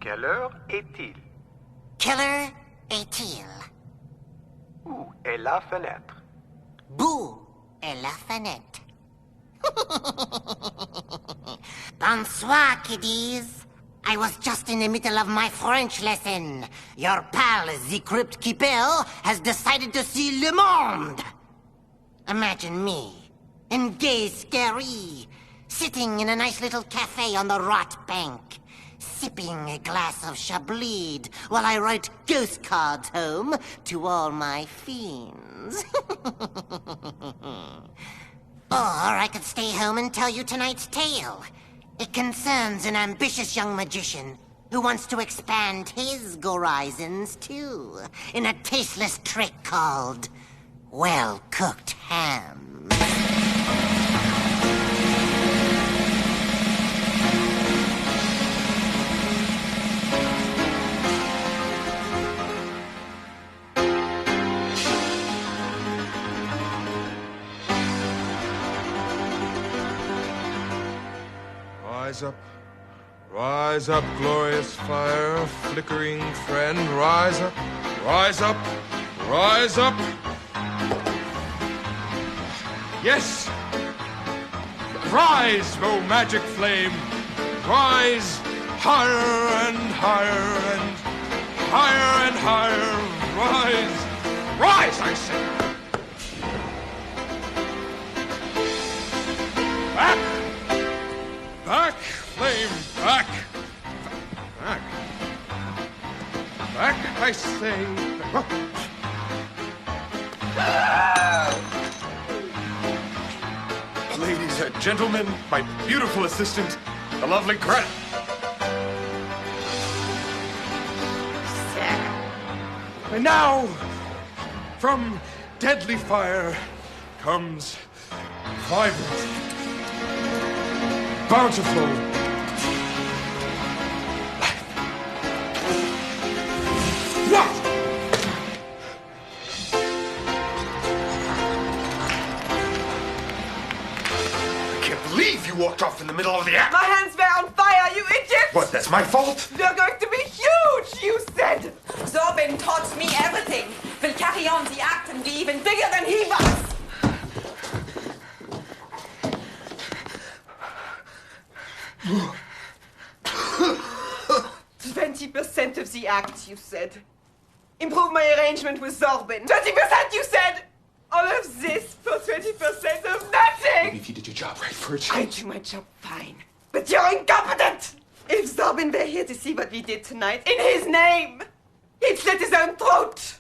Quelle heure est-il? Quelle heure est-il? Où est la fenêtre? Boo est la fenêtre. Bonsoir, kiddies. I was just in the middle of my French lesson. Your pal, the Crypt Keeper, has decided to see Le Monde. Imagine me, in gay scary, sitting in a nice little cafe on the Rot Bank, sipping a glass of Chablis while I write ghost cards home to all my fiends. Or I could stay home and tell you tonight's tale. It concerns an ambitious young magician who wants to expand his horizons, too, in a tasteless trick called well-cooked ham. Rise up, glorious fire, flickering friend, rise up, rise up, rise up. Yes! Rise, O magic flame, rise higher and higher and higher and higher, rise, rise, I say. Back! Back, flame, back! Back! Back, I say! Ladies and gentlemen, my beautiful assistant, the lovely Cripta. And now, from deadly fire comes vibrant, bountiful life. What? I can't believe you walked off in the middle of the act. My hands were on fire, you idiot! What, that's my fault? They're going to be huge, you said! Zorbin taught me everything. Will carry on the act and be even bigger than he was. 20% of the act, you said. Improve my arrangement with Zorbin. 20%, you said! All of this for 20% of nothing! If you did your job right for a I change. do my job fine. But you're incompetent! If Zorbin were here to see what we did tonight, in his name, he'd slit his own throat!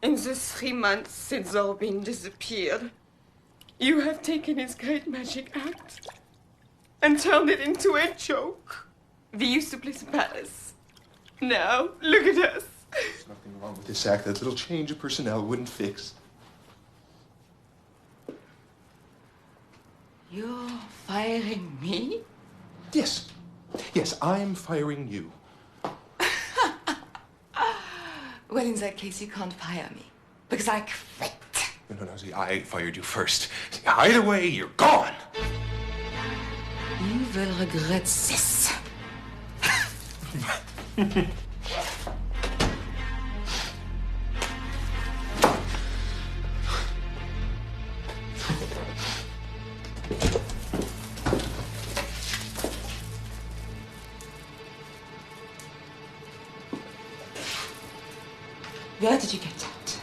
In the 3 months since Zorbin disappeared, you have taken his great magic act and turned it into a joke. We used to play the palace. Now, look at us. There's nothing wrong with this act. That little change of personnel wouldn't fix. You're firing me? Yes. Yes, I'm firing you. Well, in that case, you can't fire me. Because I quit. No, see, I fired you first. See, either way, you're gone. You will regret this. Where did you get that?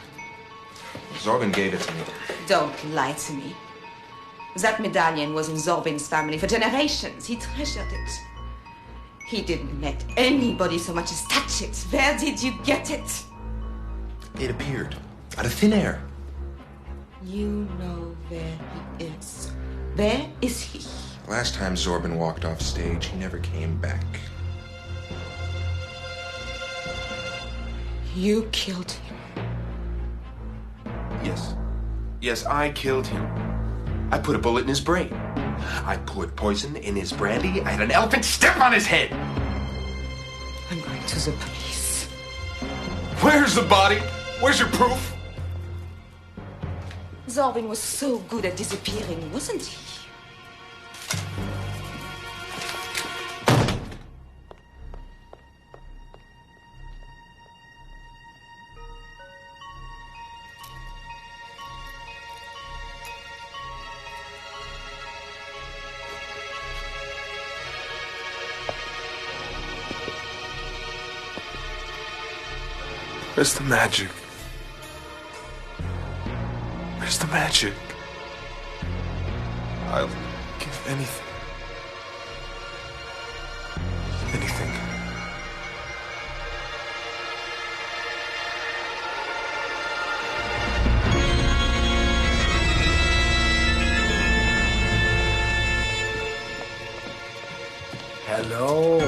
Zorbin gave it to me. Don't lie to me. That medallion was in Zorbin's family for generations. He treasured it. He didn't let anybody so much as touch it. Where did you get it? It appeared out of thin air. You know where he is. Where is he? Last time Zorbin walked off stage, he never came back. You killed him. Yes. Yes, I killed him. I put a bullet in his brain. I put poison in his brandy. I had an elephant step on his head. I'm going to the police. Where's the body? Where's your proof? Zorbin was so good at disappearing, wasn't he? Where's the magic? Where's the magic? I'll give anything. Anything. Hello.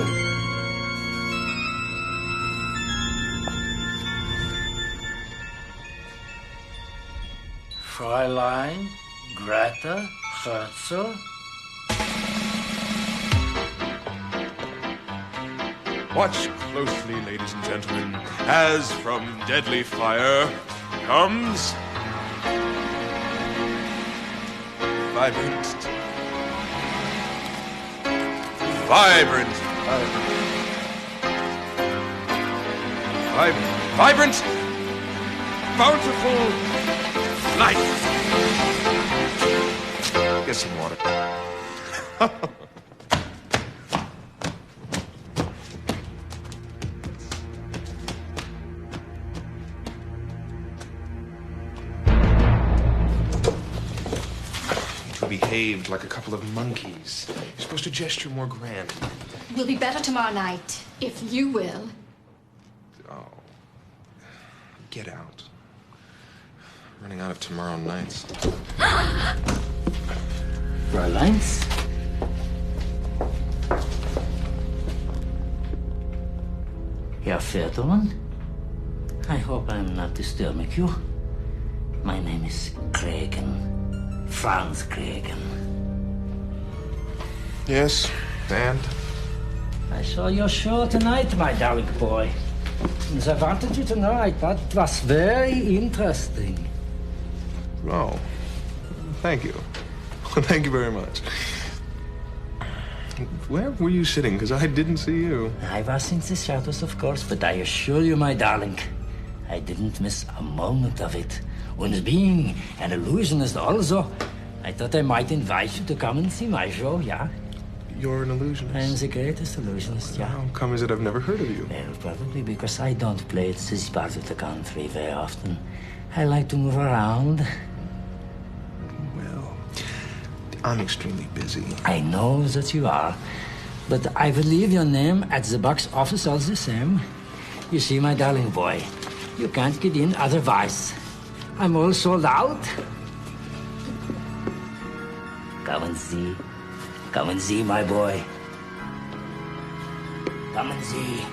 Fräulein Greta Herzl. Watch closely, ladies and gentlemen, as from deadly fire comes vibrant, vibrant, vibrant, bountiful light. Get some water. Behaved like a couple of monkeys. You're supposed to gesture more grand. We'll be better tomorrow night, if you will. Oh. Get out. Running out of tomorrow nights. Fräuleins. Herr Federman, I hope I'm not disturbing you. My name is Kragen. Franz Kragen. Yes, and? I saw your show tonight, my darling boy. And I wanted you to know I thought it was very interesting. Oh, thank you. Thank you very much. Where were you sitting? Because I didn't see you. I was in the shadows, of course, but I assure you, my darling, I didn't miss a moment of it. And being an illusionist also, I thought I might invite you to come and see my show, yeah? You're an illusionist? I'm the greatest illusionist, yeah. How come is it I've never heard of you? Well, probably because I don't play at this part of the country very often. I like to move around. Well, I'm extremely busy. I know that you are, but I will leave your name at the box office all the same. You see, my darling boy, you can't get in otherwise. I'm all sold out. Come and see. Come and see, my boy. Come and see.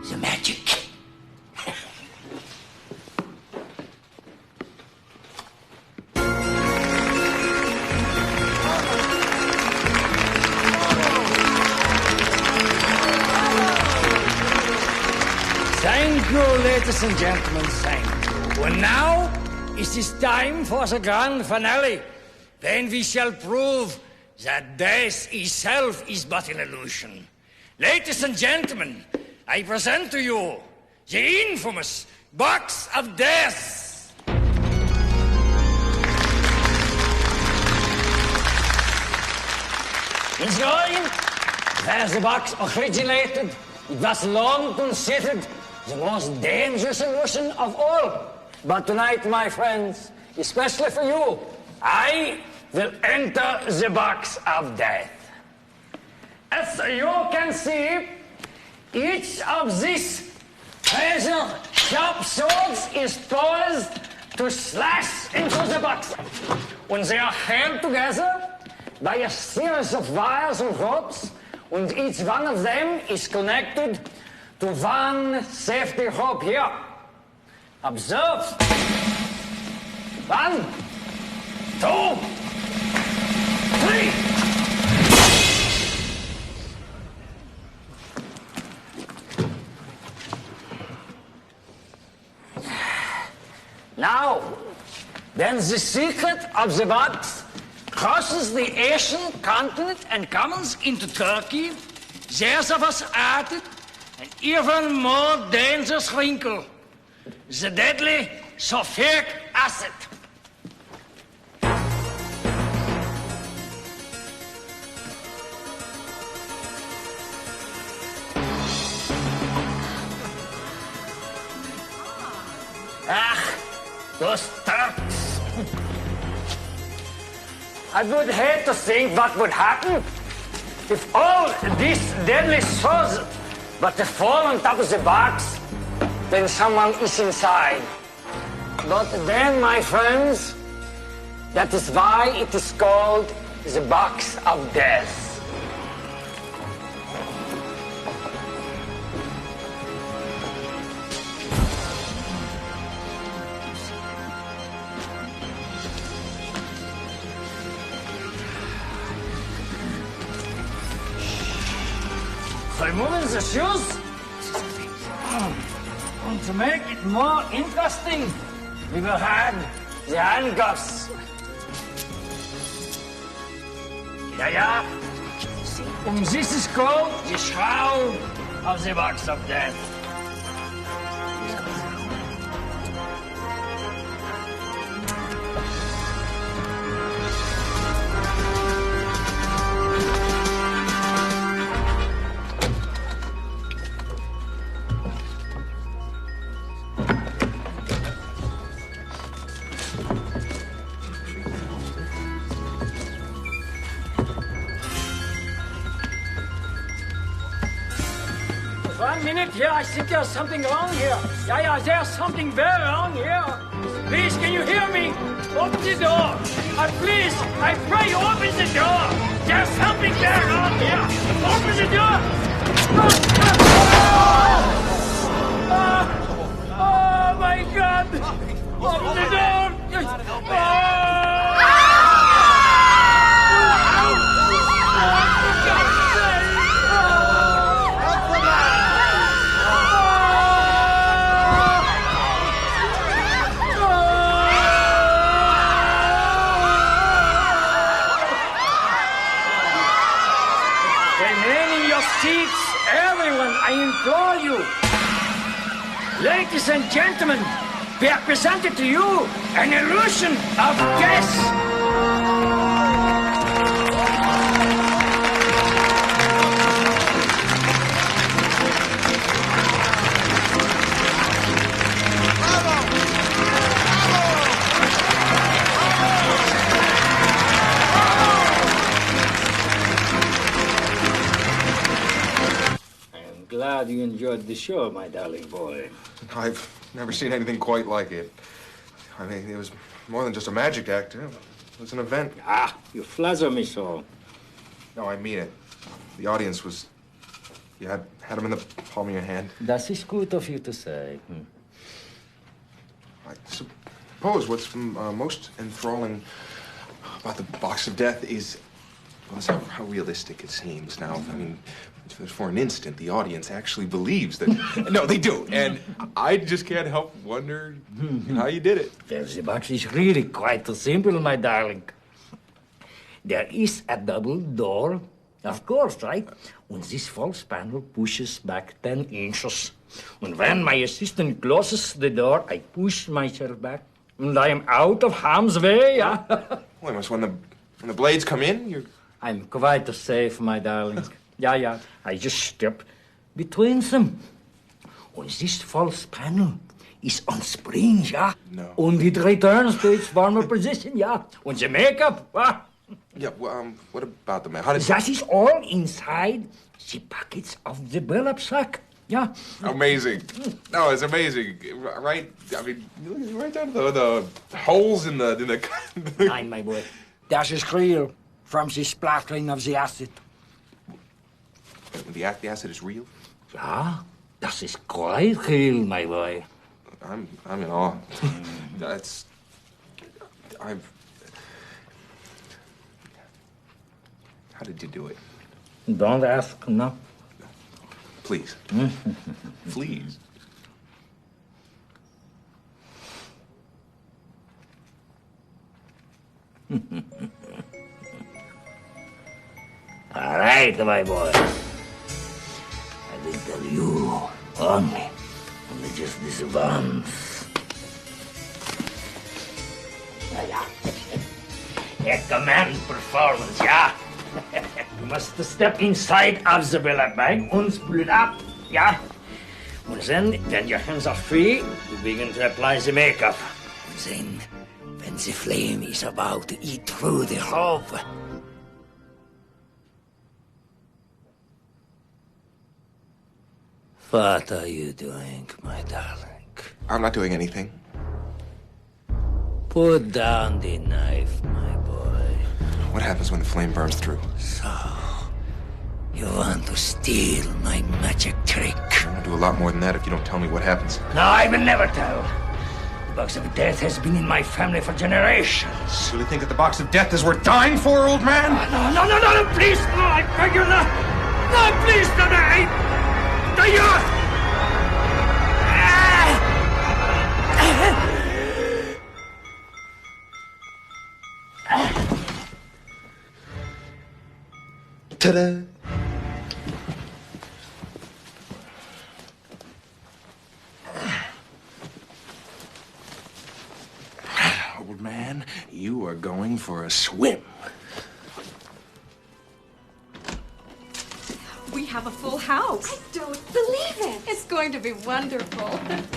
The magic. Thank you, ladies and gentlemen, thank you. And now it is time for the grand finale, when we shall prove that death itself is but an illusion. Ladies and gentlemen, I present to you the infamous Box of Death. In Israel, where the box originated, it was long considered the most dangerous illusion of all. But tonight, my friends, especially for you, I will enter the box of death. As you can see, each of these razor sharp swords is poised to slash into the box. And they are held together by a series of wires and ropes, and each one of them is connected to one safety rope here. Observe. 1, 2, 3. Now, then the secret of the box crosses the Asian continent and comes into Turkey. There's of us added an even more dangerous wrinkle, the deadly sulfuric acid. those Turks. I would hate to think what would happen if all these deadly souls were to fall on top of the box when someone is inside. But then, my friends, that is why it is called the box of death. Removing the shoes? And to make it more interesting, we will have the handcuffs. Ja. This is called the shroud of the box of death. Yeah, I think there's something wrong here. Yeah, there's something very wrong here. Please, can you hear me? Open the door. Please, I pray, open the door. There's something very wrong here. Open the door. Oh my God. Open the door. I implore you, ladies and gentlemen, we have presented to you an illusion of death. Glad you enjoyed the show, my darling boy. I've never seen anything quite like it. I mean, it was more than just a magic act. It was an event. You flatter me so. No, I mean it. The audience was... You had them in the palm of your hand. That is good of you to say. I suppose what's most enthralling about the box of death is how realistic it seems now. I mean, for an instant, the audience actually believes that... No, they do. And I just can't help wonder how you did it. Well, the box is really quite simple, my darling. There is a double door, of course, right? And this false panel pushes back 10 inches. And when my assistant closes the door, I push myself back, and I am out of harm's way, yeah? Well, when the blades come in, you're... I'm quite safe, my darling. Yeah. I just step between them. And this false panel is on springs, yeah? No. And it returns to its former position, yeah? And the makeup, Yeah, well, what about the man? How did... That is all inside the pockets of the burlap sack, yeah? Amazing. No, it's amazing. Right, I mean, right down to the holes in the... Aye, my boy. That is real from the splattering of the acid. The acid is real? Yeah, that is quite real, my boy. I'm in awe. How did you do it? Don't ask, no. Please. Please. All right, my boy. I will tell you only just this once. A command performance, yeah? You must step inside of the billet bag and pull it up, yeah? And then, when your hands are free, you begin to apply the makeup. Then, when the flame is about to eat through the rope, what are you doing, my darling? I'm not doing anything. Put down the knife, my boy. What happens when the flame burns through? So, you want to steal my magic trick? I'm gonna do a lot more than that if you don't tell me what happens. No, I will never tell. The box of death has been in my family for generations. You really think that the box of death is worth dying for, old man? No, please, no, I beg you, no. No, please, no, the youth! Ta-da! Old man, you are going for a swim. We have a full house. I don't believe it. It's going to be wonderful.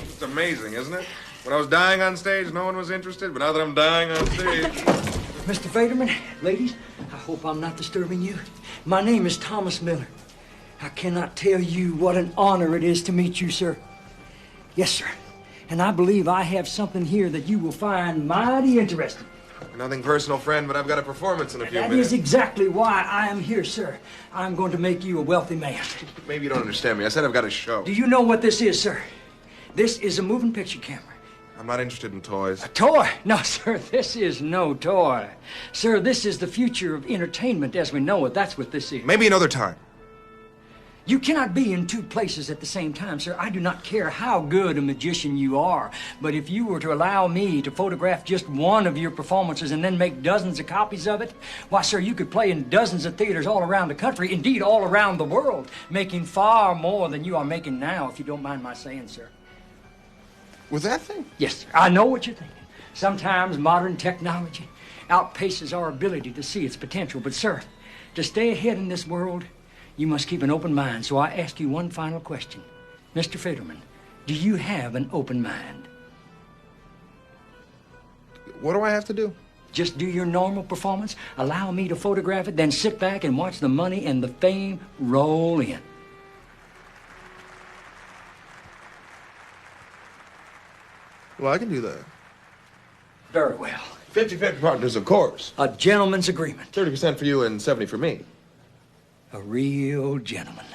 It's amazing, isn't it? When I was dying on stage, no one was interested, but now that I'm dying on stage... Mr. Federman, ladies, I hope I'm not disturbing you. My name is Thomas Miller. I cannot tell you what an honor it is to meet you, sir. Yes, sir. And I believe I have something here that you will find mighty interesting. Nothing personal, friend, but I've got a performance in a few That minutes. is exactly why I am here, sir. I'm going to make you a wealthy man. Maybe you don't understand me. I said I've got a show. Do you know what this is, sir? This is a moving picture camera. I'm not interested in toys. A toy? No, sir, this is no toy. Sir, this is the future of entertainment as we know it. That's what this is. Maybe another time. You cannot be in two places at the same time, sir. I do not care how good a magician you are, but if you were to allow me to photograph just one of your performances and then make dozens of copies of it, why, sir, you could play in dozens of theaters all around the country, indeed all around the world, making far more than you are making now, if you don't mind my saying, sir. With that thing? Yes, sir. I know what you're thinking. Sometimes modern technology outpaces our ability to see its potential. But, sir, to stay ahead in this world, you must keep an open mind. So I ask you one final question. Mr. Federman, do you have an open mind? What do I have to do? Just do your normal performance, allow me to photograph it, then sit back and watch the money and the fame roll in. Well, I can do that. Very well. 50-50 partners, of course. A gentleman's agreement. 30% for you and 70 for me. A real gentleman.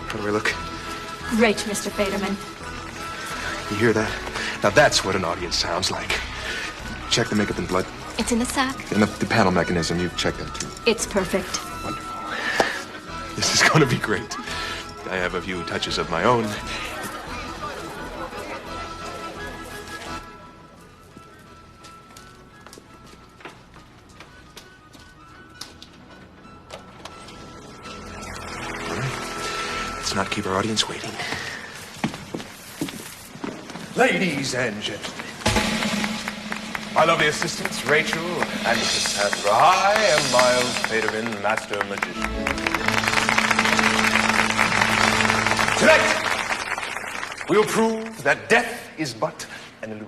How do I look? Great, Mr. Federman. You hear that? Now that's what an audience sounds like. Check the makeup and blood. It's in the sack. And the panel mechanism, you've checked that too. It's perfect. Wonderful. This is going to be great. I have a few touches of my own. All right. Let's not keep our audience waiting. Ladies and gentlemen, my lovely assistants, Rachel and Cassandra. I am Miles Federman, Master Magician. Tonight, we will prove that death is but an illusion.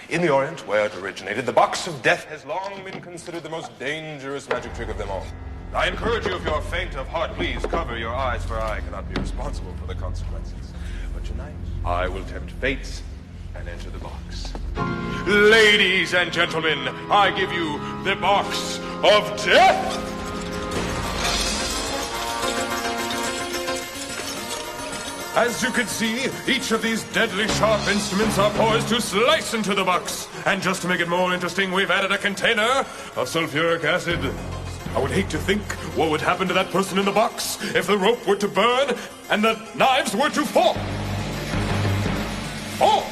In the Orient, where it originated, the box of death has long been considered the most dangerous magic trick of them all. I encourage you, if you are faint of heart, please cover your eyes, for I cannot be responsible for the consequences. But tonight, I will tempt fate and enter the box. Ladies and gentlemen, I give you the box of death! As you can see, each of these deadly sharp instruments are poised to slice into the box. And just to make it more interesting, we've added a container of sulfuric acid. I would hate to think what would happen to that person in the box if the rope were to burn and the knives were to fall. Fall!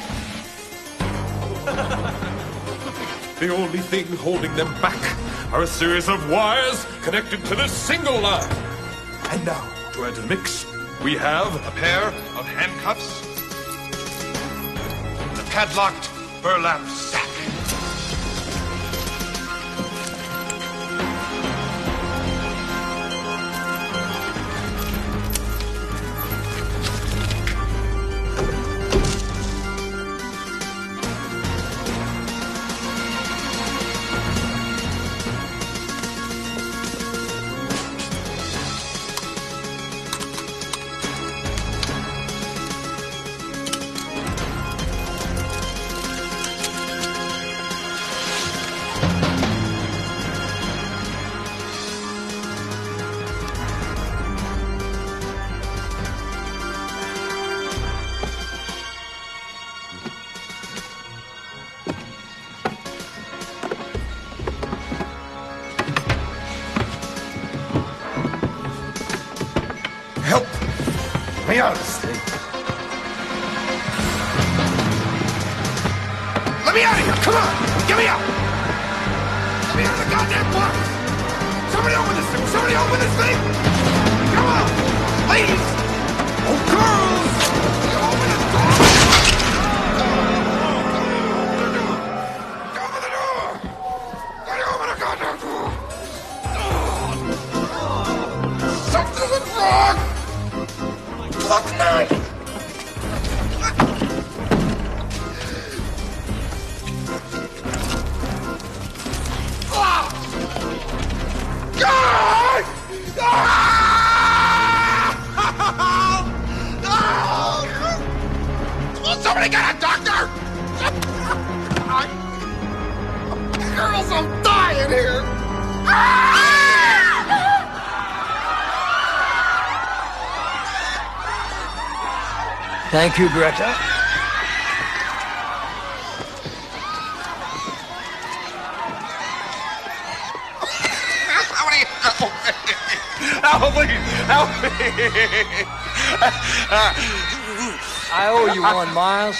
The only thing holding them back are a series of wires connected to this single line. And now, to add to the mix, we have a pair of handcuffs, a padlocked burlap sack. me out of this thing. Let me out of here! Come on! Get me out! Let me out of the goddamn box! Somebody open this thing! Somebody open this thing! Come on! Ladies! Oh, girls! You open the door! Open the door! Let me open the goddamn door! Something's wrong! Look night! God! Will somebody get a doctor? Girls, I'm dying here! Thank you, Greta. Help me! Help me! I owe you one, Miles.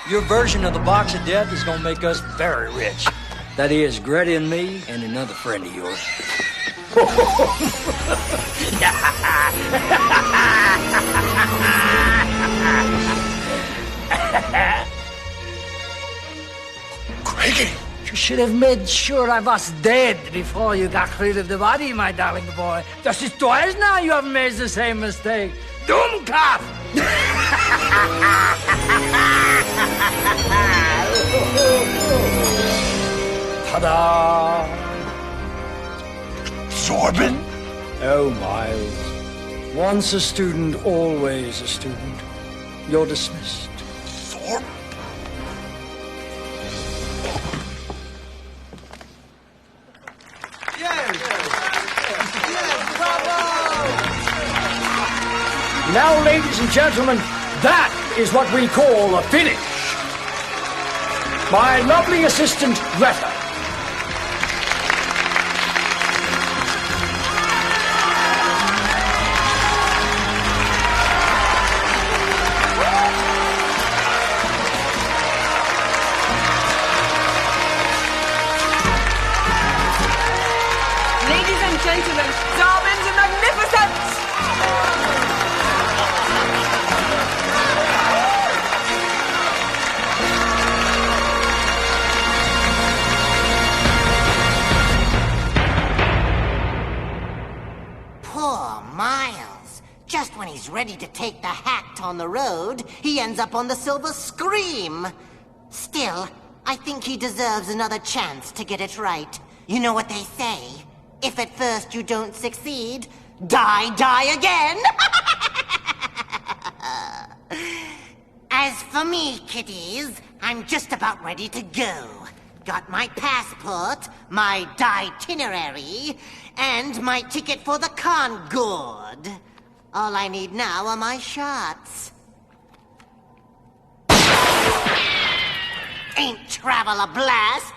Your version of the box of death is gonna make us very rich. That is, Greta and me and another friend of yours. Craigie! You should have made sure I was dead before you got rid of the body, my darling boy. This is twice now you have made the same mistake. Doomkopf! Ta-da! Sorbin? Oh, Miles. Once a student, always a student. You're dismissed. Sorbin? Now, ladies and gentlemen, that is what we call a finish. My lovely assistant, Greta. Ladies and gentlemen, Zarbin's magnificent! Poor Miles. Just when he's ready to take the hack on the road, he ends up on the Silver Scream. Still, I think he deserves another chance to get it right. You know what they say? If at first you don't succeed, die again! As for me, kiddies, I'm just about ready to go. Got my passport, my itinerary, and my ticket for the Concorde. All I need now are my shots. Ain't travel a blast?